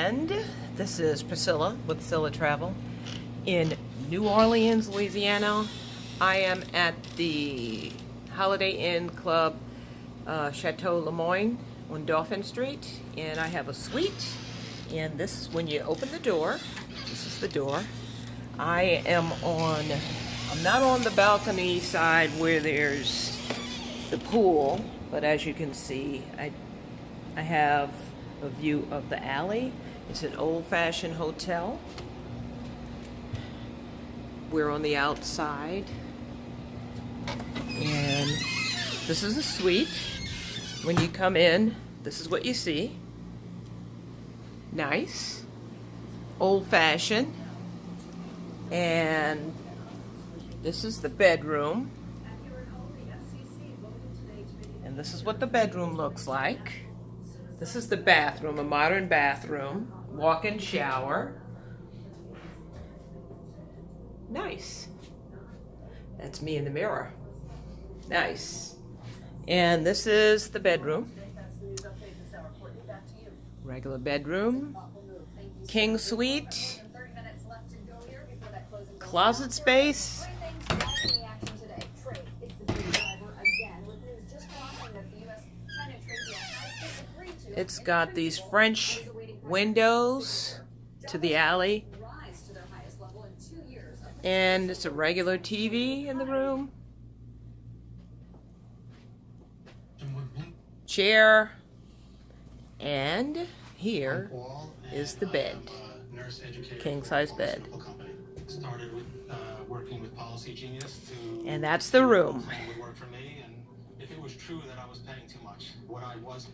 And this is Priscilla with Priscilla Travel in New Orleans, Louisiana. I am at the Holiday Inn Club, Chateau LeMoyne on Dauphine Street, and I have a suite. And this is when you open the door. This is the door. I'm not on the balcony side where there's the pool, but as you can see, I have a view of the alley. It's an old-fashioned hotel. We're on the outside, and this is a suite. When you come in, this is what you see. Nice, old-fashioned, and this is the bedroom, and this is what the bedroom looks like. This is the bathroom, a modern bathroom, walk-in shower. Nice. That's me in the mirror. Nice. And this is the bedroom. Regular bedroom. King suite. Closet space. It's got these French windows to the alley, and it's a regular TV in the room, chair, and here is the bed, king-size bed, and that's the room. If it was true that I was paying too much, what I was